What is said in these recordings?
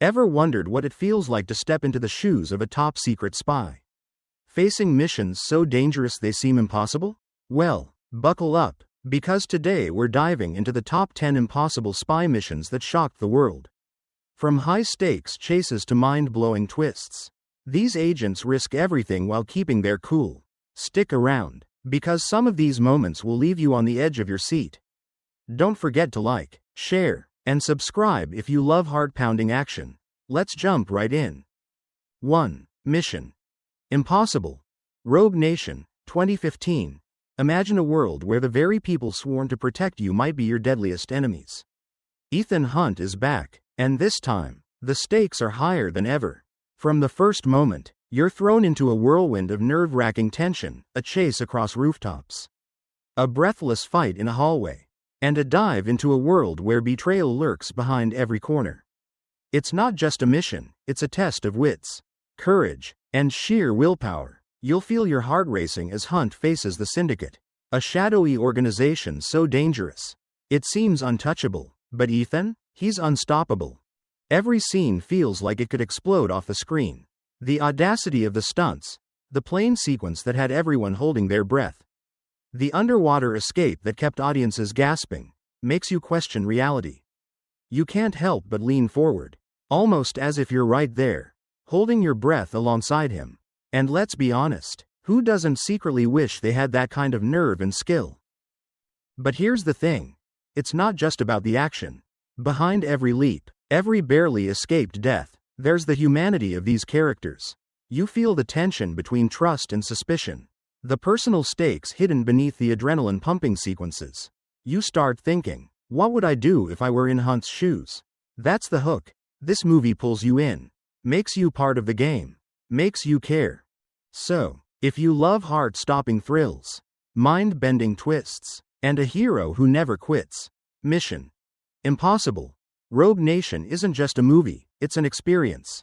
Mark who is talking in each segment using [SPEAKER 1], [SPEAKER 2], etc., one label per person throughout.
[SPEAKER 1] Ever wondered what it feels like to step into the shoes of a top-secret spy? Facing missions so dangerous they seem impossible? Well, buckle up, because today we're diving into the top 10 impossible spy missions that shocked the world. From high-stakes chases to mind-blowing twists, these agents risk everything while keeping their cool. Stick around, because some of these moments will leave you on the edge of your seat. Don't forget to like, share, and subscribe if you love heart-pounding action. Let's jump right in. 1. Mission Impossible. Rogue Nation, 2015. Imagine a world where the very people sworn to protect you might be your deadliest enemies. Ethan Hunt is back, and this time, the stakes are higher than ever. From the first moment, you're thrown into a whirlwind of nerve-wracking tension, a chase across rooftops, a breathless fight in a hallway, and a dive into a world where betrayal lurks behind every corner. It's not just a mission, it's a test of wits, courage, and sheer willpower. You'll feel your heart racing as Hunt faces the Syndicate, a shadowy organization so dangerous it seems untouchable. But Ethan? He's unstoppable. Every scene feels like it could explode off the screen. The audacity of the stunts, the plane sequence that had everyone holding their breath, the underwater escape that kept audiences gasping, makes you question reality. You can't help but lean forward, almost as if you're right there, holding your breath alongside him. And let's be honest, who doesn't secretly wish they had that kind of nerve and skill? But here's the thing, it's not just about the action. Behind every leap, every barely escaped death, there's the humanity of these characters. You feel the tension between trust and suspicion, the personal stakes hidden beneath the adrenaline-pumping sequences. You start thinking, what would I do if I were in Hunt's shoes? That's the hook. This movie pulls you in, makes you part of the game, makes you care. So, if you love heart-stopping thrills, mind-bending twists, and a hero who never quits, Mission Impossible. Rogue Nation isn't just a movie, it's an experience.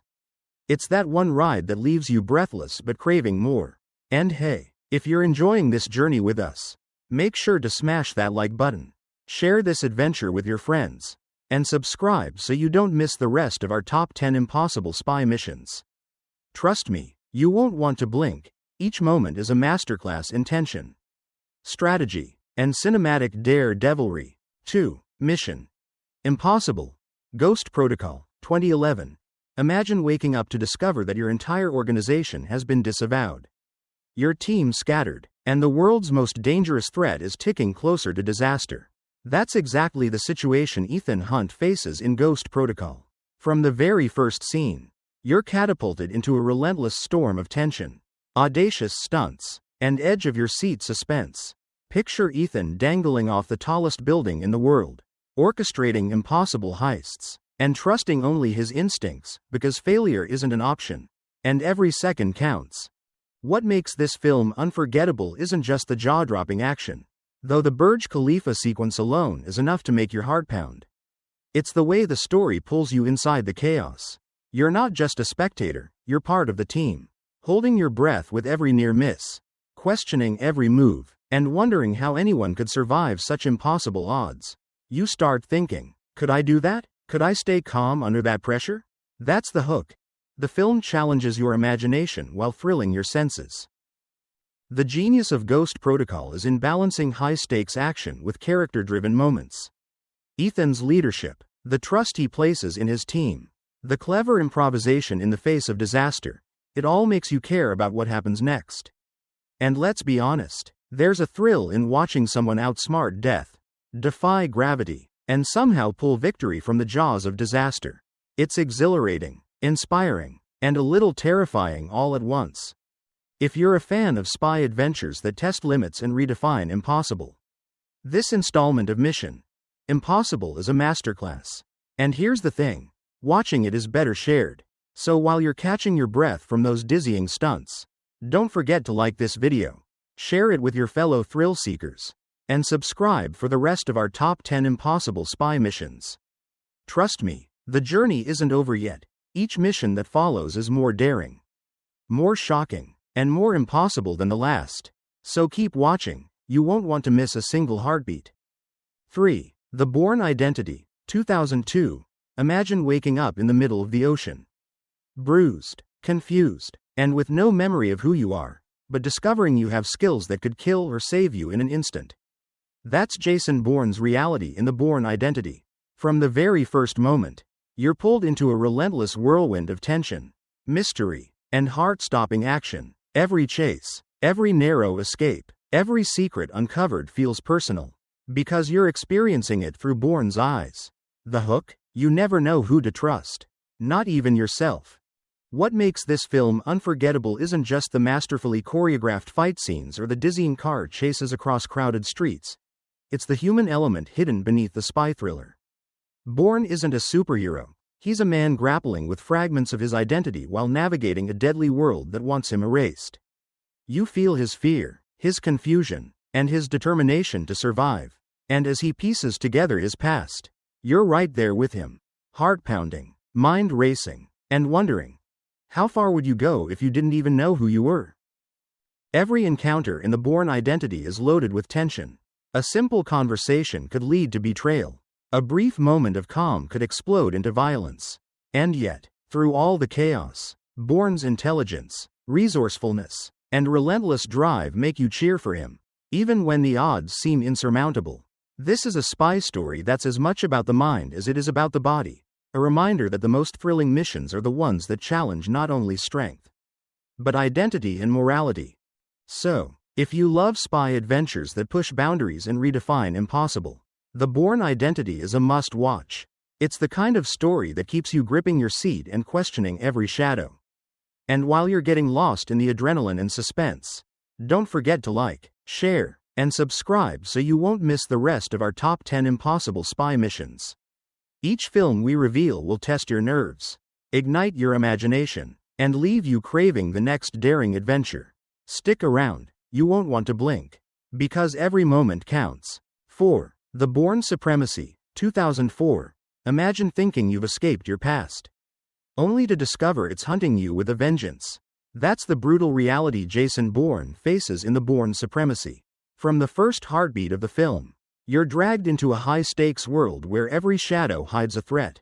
[SPEAKER 1] It's that one ride that leaves you breathless but craving more. And hey, if you're enjoying this journey with us, make sure to smash that like button, share this adventure with your friends, and subscribe so you don't miss the rest of our top 10 impossible spy missions. Trust me, you won't want to blink. Each moment is a masterclass in tension, strategy, and cinematic daredevilry. 2. Mission Impossible. Ghost Protocol, 2011. Imagine waking up to discover that your entire organization has been disavowed, your team scattered, and the world's most dangerous threat is ticking closer to disaster. That's exactly the situation Ethan Hunt faces in Ghost Protocol. From the very first scene, you're catapulted into a relentless storm of tension, audacious stunts, and edge-of-your-seat suspense. Picture Ethan dangling off the tallest building in the world, orchestrating impossible heists, and trusting only his instincts, because failure isn't an option, and every second counts. What makes this film unforgettable isn't just the jaw-dropping action, though the Burj Khalifa sequence alone is enough to make your heart pound. It's the way the story pulls you inside the chaos. You're not just a spectator, you're part of the team, holding your breath with every near miss, questioning every move, and wondering how anyone could survive such impossible odds. You start thinking, could I do that? Could I stay calm under that pressure? That's the hook. The film challenges your imagination while thrilling your senses. The genius of Ghost Protocol is in balancing high-stakes action with character-driven moments. Ethan's leadership, the trust he places in his team, the clever improvisation in the face of disaster, it all makes you care about what happens next. And let's be honest, there's a thrill in watching someone outsmart death, defy gravity, and somehow pull victory from the jaws of disaster. It's exhilarating, inspiring, and a little terrifying all at once. If you're a fan of spy adventures that test limits and redefine impossible, this installment of Mission Impossible is a masterclass. And here's the thing, watching it is better shared. So while you're catching your breath from those dizzying stunts, don't forget to like this video, share it with your fellow thrill seekers, and subscribe for the rest of our top 10 impossible spy missions. Trust me, the journey isn't over yet. Each mission that follows is more daring, more shocking, and more impossible than the last. So keep watching, you won't want to miss a single heartbeat. 3. The Bourne Identity, 2002. Imagine waking up in the middle of the ocean. Bruised, confused, and with no memory of who you are, but discovering you have skills that could kill or save you in an instant. That's Jason Bourne's reality in the Bourne Identity. From the very first moment, you're pulled into a relentless whirlwind of tension, mystery, and heart-stopping action. Every chase, every narrow escape, every secret uncovered feels personal, because you're experiencing it through Bourne's eyes. The hook? You never know who to trust. Not even yourself. What makes this film unforgettable isn't just the masterfully choreographed fight scenes or the dizzying car chases across crowded streets. It's the human element hidden beneath the spy thriller. Bourne isn't a superhero. He's a man grappling with fragments of his identity while navigating a deadly world that wants him erased. You feel his fear, his confusion, and his determination to survive. And as he pieces together his past, you're right there with him, heart pounding, mind racing, and wondering, how far would you go if you didn't even know who you were? Every encounter in the Bourne Identity is loaded with tension. A simple conversation could lead to betrayal. A brief moment of calm could explode into violence. And yet, through all the chaos, Bourne's intelligence, resourcefulness, and relentless drive make you cheer for him, even when the odds seem insurmountable. This is a spy story that's as much about the mind as it is about the body, a reminder that the most thrilling missions are the ones that challenge not only strength, but identity and morality. So, if you love spy adventures that push boundaries and redefine impossible, The Bourne Identity is a must-watch. It's the kind of story that keeps you gripping your seat and questioning every shadow. And while you're getting lost in the adrenaline and suspense, don't forget to like, share, and subscribe so you won't miss the rest of our top 10 impossible spy missions. Each film we reveal will test your nerves, ignite your imagination, and leave you craving the next daring adventure. Stick around, you won't want to blink, because every moment counts. 4. The Bourne Supremacy, 2004. Imagine thinking you've escaped your past, only to discover it's hunting you with a vengeance. That's the brutal reality Jason Bourne faces in The Bourne Supremacy. From the first heartbeat of the film, you're dragged into a high-stakes world where every shadow hides a threat.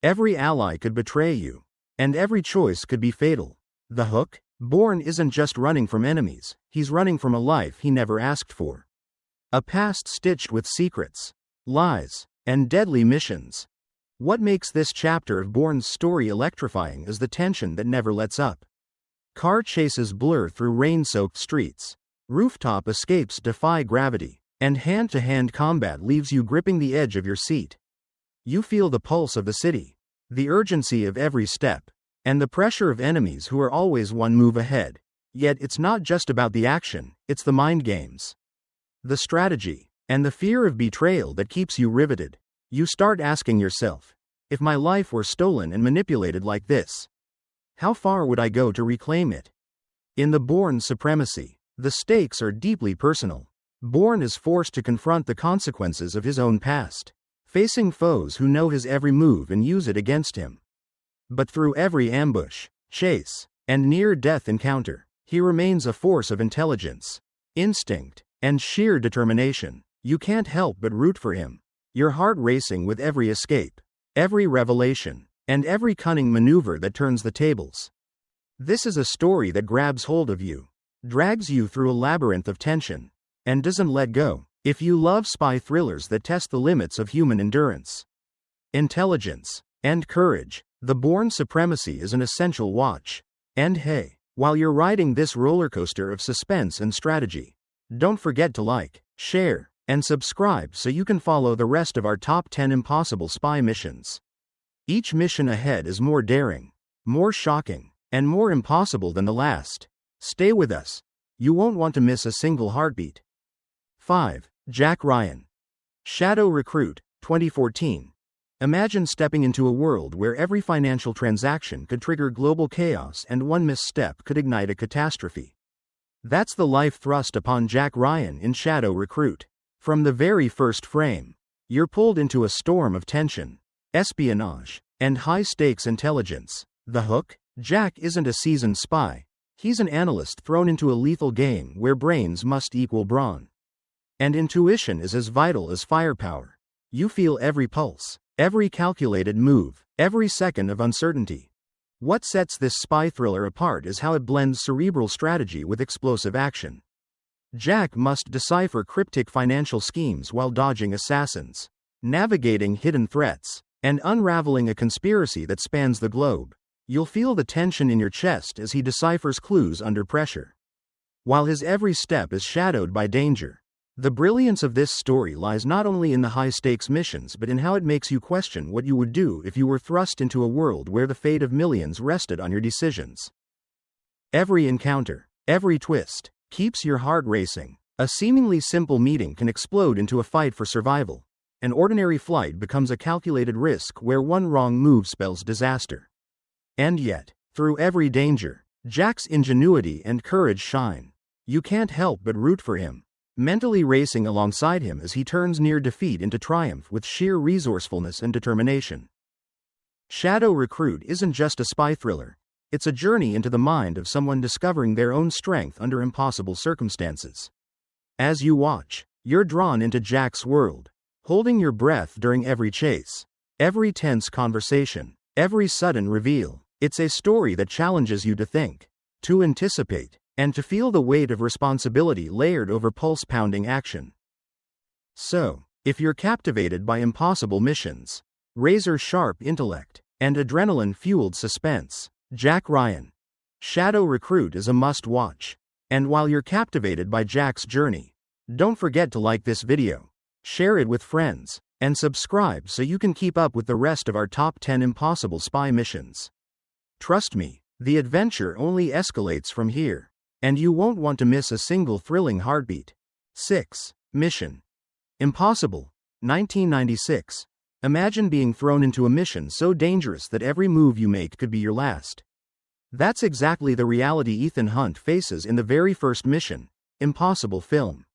[SPEAKER 1] Every ally could betray you, and every choice could be fatal. The hook? Bourne isn't just running from enemies, he's running from a life he never asked for. A past stitched with secrets, lies, and deadly missions. What makes this chapter of Bourne's story electrifying is the tension that never lets up. Car chases blur through rain-soaked streets, rooftop escapes defy gravity, and hand-to-hand combat leaves you gripping the edge of your seat. You feel the pulse of the city, the urgency of every step, and the pressure of enemies who are always one move ahead. Yet it's not just about the action, it's the mind games, the strategy, and the fear of betrayal that keeps you riveted. You start asking yourself, if my life were stolen and manipulated like this, how far would I go to reclaim it? In The Bourne Supremacy, the stakes are deeply personal. Bourne is forced to confront the consequences of his own past, facing foes who know his every move and use it against him. But through every ambush, chase, and near-death encounter, he remains a force of intelligence, instinct, and sheer determination. You can't help but root for him, your heart racing with every escape, every revelation, and every cunning maneuver that turns the tables. This is a story that grabs hold of you, drags you through a labyrinth of tension, and doesn't let go. If you love spy thrillers that test the limits of human endurance, intelligence, and courage, The Bourne Supremacy is an essential watch. And hey, while you're riding this roller coaster of suspense and strategy, don't forget to like, share, and subscribe so you can follow the rest of our top 10 impossible spy missions. Each mission ahead is more daring, more shocking, and more impossible than the last. Stay with us. You won't want to miss a single heartbeat. 5. Jack Ryan. Shadow Recruit, 2014. Imagine stepping into a world where every financial transaction could trigger global chaos and one misstep could ignite a catastrophe. That's the life thrust upon Jack Ryan in Shadow Recruit. From the very first frame, you're pulled into a storm of tension, espionage, and high-stakes intelligence. The hook? Jack isn't a seasoned spy. He's an analyst thrown into a lethal game where brains must equal brawn, and intuition is as vital as firepower. You feel every pulse, Every calculated move, every second of uncertainty. What sets this spy thriller apart is how it blends cerebral strategy with explosive action. Jack must decipher cryptic financial schemes while dodging assassins, navigating hidden threats, and unraveling a conspiracy that spans the globe. You'll feel the tension in your chest as he deciphers clues under pressure, while his every step is shadowed by danger. The brilliance of this story lies not only in the high-stakes missions but in how it makes you question what you would do if you were thrust into a world where the fate of millions rested on your decisions. Every encounter, every twist, keeps your heart racing. A seemingly simple meeting can explode into a fight for survival. An ordinary flight becomes a calculated risk where one wrong move spells disaster. And yet, through every danger, Jack's ingenuity and courage shine. You can't help but root for him, mentally racing alongside him as he turns near defeat into triumph with sheer resourcefulness and determination. Shadow Recruit isn't just a spy thriller, it's a journey into the mind of someone discovering their own strength under impossible circumstances. As you watch, you're drawn into Jack's world, holding your breath during every chase, every tense conversation, every sudden reveal. It's a story that challenges you to think, to anticipate, and to feel the weight of responsibility layered over pulse-pounding action. So, if you're captivated by impossible missions, razor-sharp intellect, and adrenaline-fueled suspense, Jack Ryan, Shadow Recruit is a must-watch. And while you're captivated by Jack's journey, don't forget to like this video, share it with friends, and subscribe so you can keep up with the rest of our top 10 impossible spy missions. Trust me, the adventure only escalates from here, and you won't want to miss a single thrilling heartbeat. 6. Mission Impossible, 1996. Imagine being thrown into a mission so dangerous that every move you make could be your last. That's exactly the reality Ethan Hunt faces in the very first Mission Impossible film.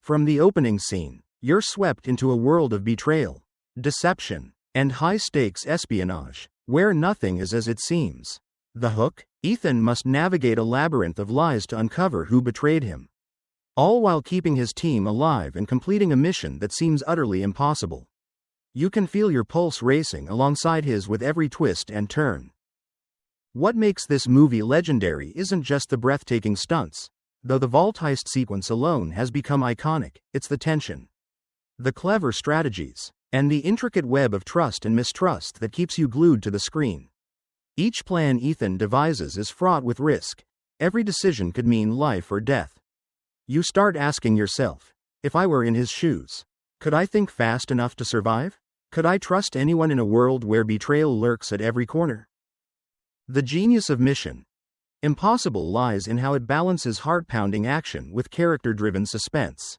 [SPEAKER 1] From the opening scene, you're swept into a world of betrayal, deception, and high-stakes espionage, where nothing is as it seems. The hook? Ethan must navigate a labyrinth of lies to uncover who betrayed him, all while keeping his team alive and completing a mission that seems utterly impossible. You can feel your pulse racing alongside his with every twist and turn. What makes this movie legendary isn't just the breathtaking stunts, though the vault heist sequence alone has become iconic. It's the tension, the clever strategies, and the intricate web of trust and mistrust that keeps you glued to the screen. Each plan Ethan devises is fraught with risk. Every decision could mean life or death. You start asking yourself, if I were in his shoes, could I think fast enough to survive? Could I trust anyone in a world where betrayal lurks at every corner? The genius of Mission Impossible lies in how it balances heart-pounding action with character-driven suspense.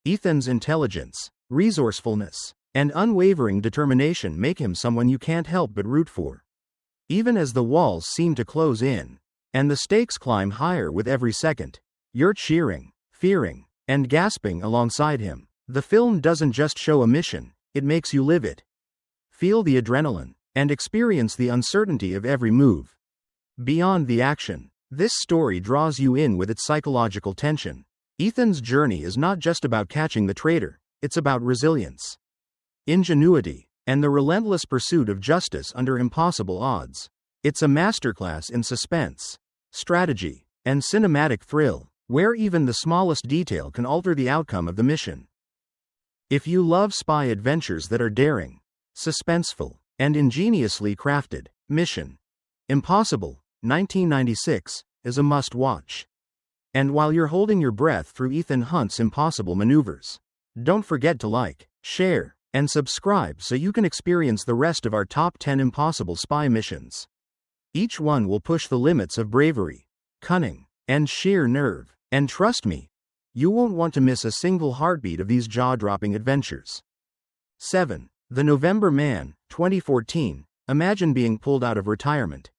[SPEAKER 1] Ethan's intelligence, resourcefulness, and unwavering determination make him someone you can't help but root for. Even as the walls seem to close in, and the stakes climb higher with every second, you're cheering, fearing, and gasping alongside him. The film doesn't just show a mission, it makes you live it. Feel the adrenaline, and experience the uncertainty of every move. Beyond the action, this story draws you in with its psychological tension. Ethan's journey is not just about catching the traitor, it's about resilience, ingenuity, and the relentless pursuit of justice under impossible odds. It's a masterclass in suspense, strategy, and cinematic thrill, where even the smallest detail can alter the outcome of the mission. If you love spy adventures that are daring, suspenseful, and ingeniously crafted, Mission Impossible, 1996, is a must-watch. And while you're holding your breath through Ethan Hunt's impossible maneuvers, don't forget to like, share, and subscribe so you can experience the rest of our top 10 impossible spy missions. Each one will push the limits of bravery, cunning, and sheer nerve, and trust me, you won't want to miss a single heartbeat of these jaw-dropping adventures. 7. The November Man, 2014. Imagine being pulled out of retirement,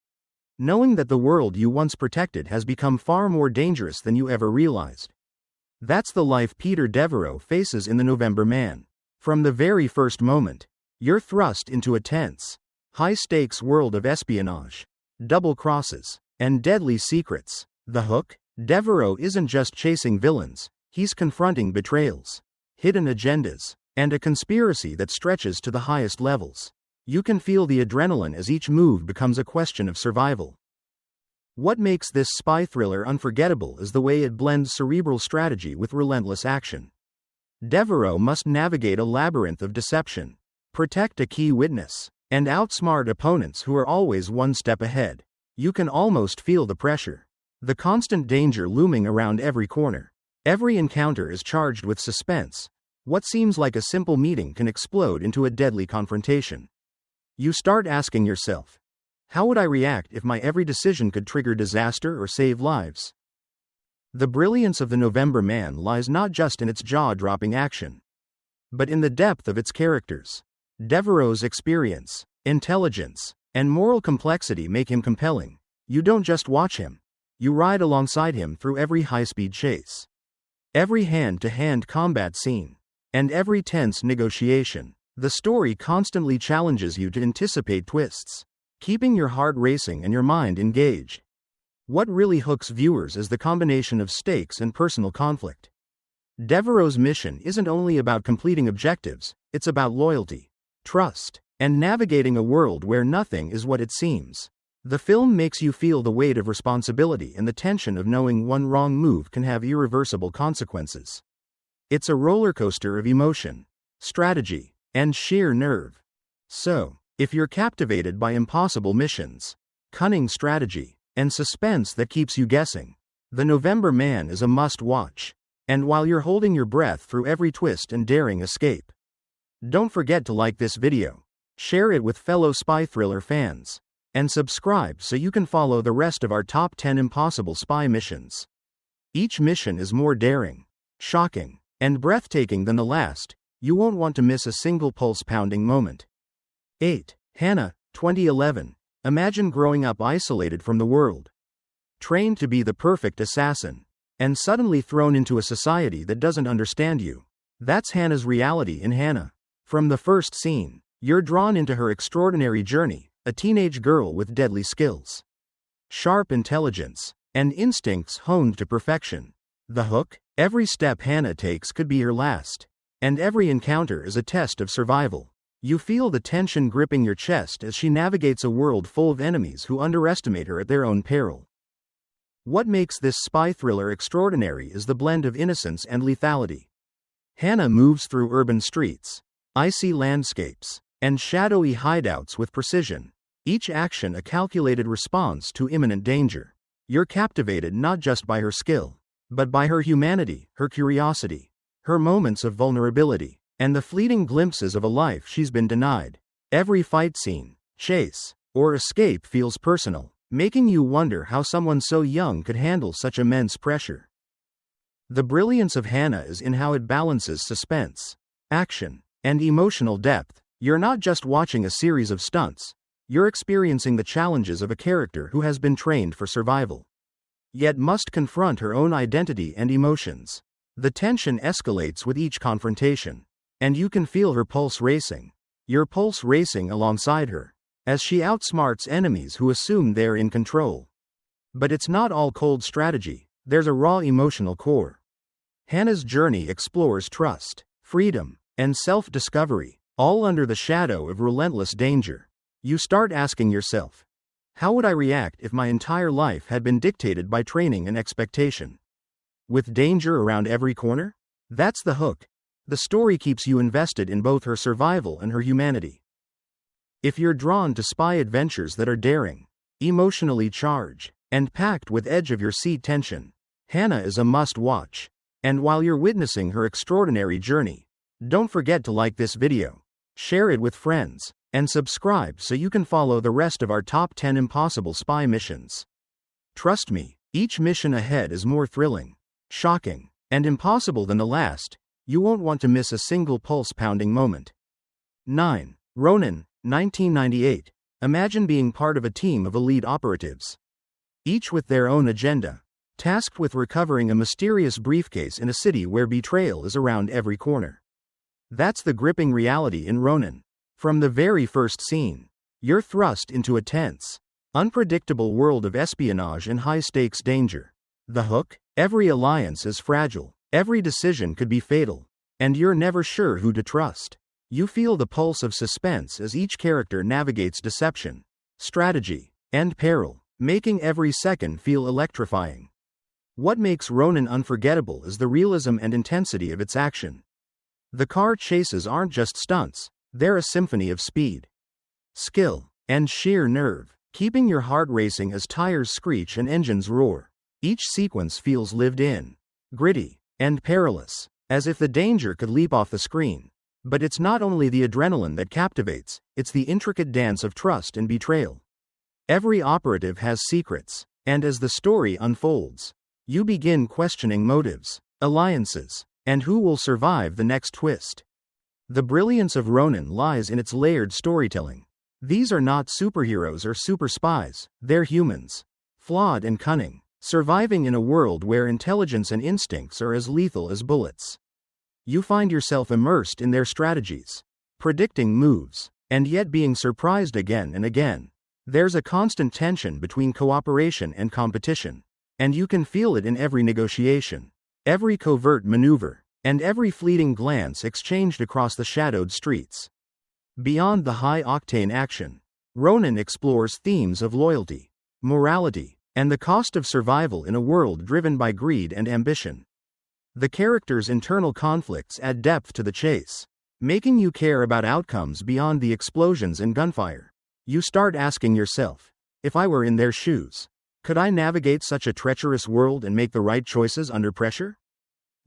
[SPEAKER 1] knowing that the world you once protected has become far more dangerous than you ever realized. That's the life Peter Devereaux faces in The November Man. From the very first moment, you're thrust into a tense, high-stakes world of espionage, double crosses, and deadly secrets. The hook? Devereaux isn't just chasing villains, he's confronting betrayals, hidden agendas, and a conspiracy that stretches to the highest levels. You can feel the adrenaline as each move becomes a question of survival. What makes this spy thriller unforgettable is the way it blends cerebral strategy with relentless action. Devereaux must navigate a labyrinth of deception, protect a key witness, and outsmart opponents who are always one step ahead. You can almost feel the pressure, the constant danger looming around every corner. Every encounter is charged with suspense. What seems like a simple meeting can explode into a deadly confrontation. You start asking yourself, how would I react if my every decision could trigger disaster or save lives? The brilliance of The November Man lies not just in its jaw-dropping action, but in the depth of its characters. Devereaux's experience, intelligence, and moral complexity make him compelling. You don't just watch him, you ride alongside him through every high-speed chase, every hand-to-hand combat scene, and every tense negotiation. The story constantly challenges you to anticipate twists, keeping your heart racing and your mind engaged. What really hooks viewers is the combination of stakes and personal conflict. Devereaux's mission isn't only about completing objectives, it's about loyalty, trust, and navigating a world where nothing is what it seems. The film makes you feel the weight of responsibility and the tension of knowing one wrong move can have irreversible consequences. It's a roller coaster of emotion, strategy, and sheer nerve. So, if you're captivated by impossible missions, cunning strategy, and suspense that keeps you guessing, The November Man is a must-watch. And while you're holding your breath through every twist and daring escape, don't forget to like this video, share it with fellow spy thriller fans, and subscribe so you can follow the rest of our top 10 impossible spy missions. Each mission is more daring, shocking, and breathtaking than the last. You won't want to miss a single pulse-pounding moment. 8. Hanna, 2011. Imagine growing up isolated from the world, trained to be the perfect assassin, and suddenly thrown into a society that doesn't understand you. That's Hanna's reality in Hanna. From the first scene, you're drawn into her extraordinary journey, a teenage girl with deadly skills, sharp intelligence, and instincts honed to perfection. The hook? Every step Hanna takes could be her last, and every encounter is a test of survival. You feel the tension gripping your chest as she navigates a world full of enemies who underestimate her at their own peril. What makes this spy thriller extraordinary is the blend of innocence and lethality. Hanna moves through urban streets, icy landscapes, and shadowy hideouts with precision, each action a calculated response to imminent danger. You're captivated not just by her skill, but by her humanity, her curiosity, her moments of vulnerability, and the fleeting glimpses of a life she's been denied. Every fight scene, chase, or escape feels personal, making you wonder how someone so young could handle such immense pressure. The brilliance of Hanna is in how it balances suspense, action, and emotional depth. You're not just watching a series of stunts, you're experiencing the challenges of a character who has been trained for survival, yet must confront her own identity and emotions. The tension escalates with each confrontation, and you can feel her pulse racing. Your pulse racing alongside her, as she outsmarts enemies who assume they're in control. But it's not all cold strategy, there's a raw emotional core. Hanna's journey explores trust, freedom, and self-discovery, all under the shadow of relentless danger. You start asking yourself, how would I react if my entire life had been dictated by training and expectation? With danger around every corner? That's the hook. The story keeps you invested in both her survival and her humanity. If you're drawn to spy adventures that are daring, emotionally charged, and packed with edge-of-your-seat tension, Hanna is a must-watch. And while you're witnessing her extraordinary journey, don't forget to like this video, share it with friends, and subscribe so you can follow the rest of our top 10 impossible spy missions. Trust me, each mission ahead is more thrilling, shocking, and impossible than the last. You won't want to miss a single pulse-pounding moment. 9. Ronin, 1998. Imagine being part of a team of elite operatives, each with their own agenda, tasked with recovering a mysterious briefcase in a city where betrayal is around every corner. That's the gripping reality in Ronin. From the very first scene, you're thrust into a tense, unpredictable world of espionage and high-stakes danger. The hook? Every alliance is fragile, every decision could be fatal, and you're never sure who to trust. You feel the pulse of suspense as each character navigates deception, strategy, and peril, making every second feel electrifying. What makes Ronin unforgettable is the realism and intensity of its action. The car chases aren't just stunts, they're a symphony of speed, skill, and sheer nerve, keeping your heart racing as tires screech and engines roar. Each sequence feels lived in, gritty, and perilous, as if the danger could leap off the screen. But it's not only the adrenaline that captivates, it's the intricate dance of trust and betrayal. Every operative has secrets, and as the story unfolds, you begin questioning motives, alliances, and who will survive the next twist. The brilliance of Ronin lies in its layered storytelling. These are not superheroes or super spies, they're humans, flawed and cunning, surviving in a world where intelligence and instincts are as lethal as bullets. You find yourself immersed in their strategies, predicting moves, and yet being surprised again and again. There's a constant tension between cooperation and competition, and you can feel it in every negotiation, every covert maneuver, and every fleeting glance exchanged across the shadowed streets. Beyond the high-octane action, Ronin explores themes of loyalty, morality, and the cost of survival in a world driven by greed and ambition. The characters' internal conflicts add depth to the chase, making you care about outcomes beyond the explosions and gunfire. You start asking yourself, if I were in their shoes, could I navigate such a treacherous world and make the right choices under pressure?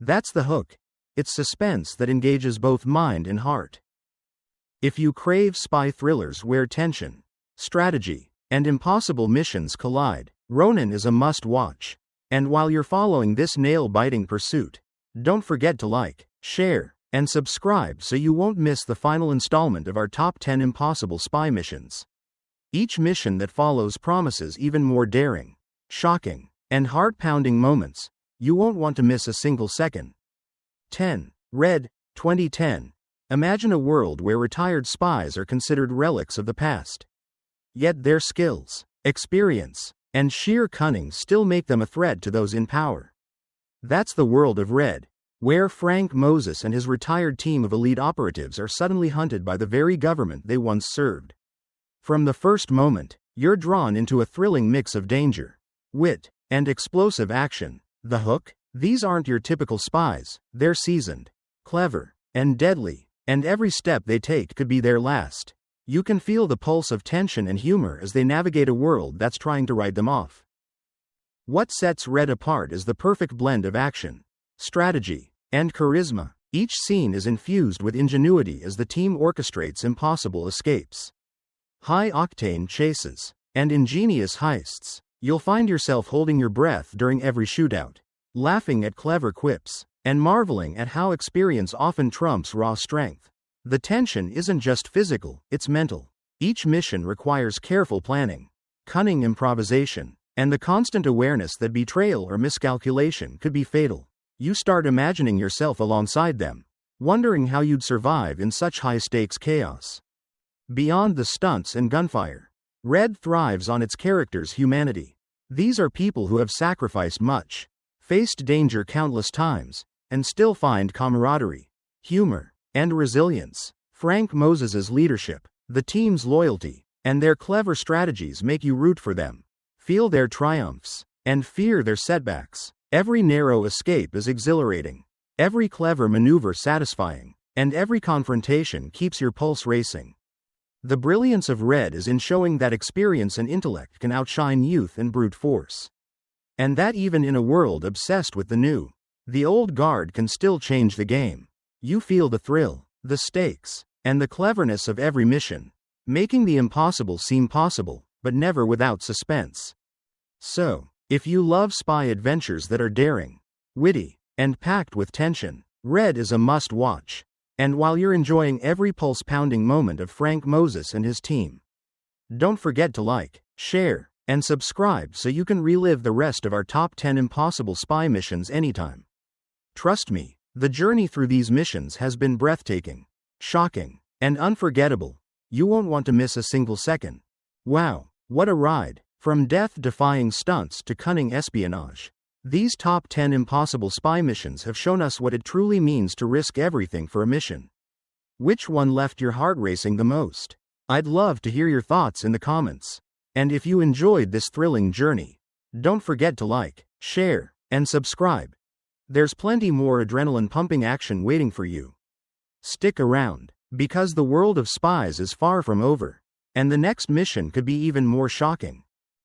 [SPEAKER 1] That's the hook. It's suspense that engages both mind and heart. If you crave spy thrillers where tension, strategy, and impossible missions collide, Ronin is a must-watch. And while you're following this nail-biting pursuit, don't forget to like, share, and subscribe so you won't miss the final installment of our top 10 impossible spy missions. Each mission that follows promises even more daring, shocking, and heart-pounding moments. You won't want to miss a single second. 10. Red, 2010. Imagine a world where retired spies are considered relics of the past. Yet their skills, experience, and sheer cunning still make them a threat to those in power. That's the world of Red, where Frank Moses and his retired team of elite operatives are suddenly hunted by the very government they once served. From the first moment, you're drawn into a thrilling mix of danger, wit, and explosive action. The hook? These aren't your typical spies, they're seasoned, clever, and deadly, and every step they take could be their last. You can feel the pulse of tension and humor as they navigate a world that's trying to write them off. What sets Red apart is the perfect blend of action, strategy, and charisma. Each scene is infused with ingenuity as the team orchestrates impossible escapes, high-octane chases, and ingenious heists. You'll find yourself holding your breath during every shootout, laughing at clever quips, and marveling at how experience often trumps raw strength. The tension isn't just physical, it's mental. Each mission requires careful planning, cunning improvisation, and the constant awareness that betrayal or miscalculation could be fatal. You start imagining yourself alongside them, wondering how you'd survive in such high-stakes chaos. Beyond the stunts and gunfire, Red thrives on its characters' humanity. These are people who have sacrificed much, faced danger countless times, and still find camaraderie, humor, and resilience. Frank Moses's leadership, the team's loyalty, and their clever strategies make you root for them, feel their triumphs, and fear their setbacks. Every narrow escape is exhilarating, every clever maneuver satisfying, and every confrontation keeps your pulse racing. The brilliance of Red is in showing that experience and intellect can outshine youth and brute force. And that even in a world obsessed with the new, the old guard can still change the game. You feel the thrill, the stakes, and the cleverness of every mission, making the impossible seem possible, but never without suspense. So, if you love spy adventures that are daring, witty, and packed with tension, Red is a must-watch. And while you're enjoying every pulse-pounding moment of Frank Moses and his team, don't forget to like, share, and subscribe so you can relive the rest of our top 10 impossible spy missions anytime. Trust me, the journey through these missions has been breathtaking, shocking, and unforgettable. You won't want to miss a single second. Wow, what a ride! From death-defying stunts to cunning espionage, These top 10 impossible spy missions have shown us what it truly means to risk everything for a mission. Which one left your heart racing the most? I'd love to hear your thoughts in the comments. And if you enjoyed this thrilling journey, don't forget to like, share, and subscribe. There's plenty more adrenaline-pumping action waiting for you. Stick around, because the world of spies is far from over, and the next mission could be even more shocking.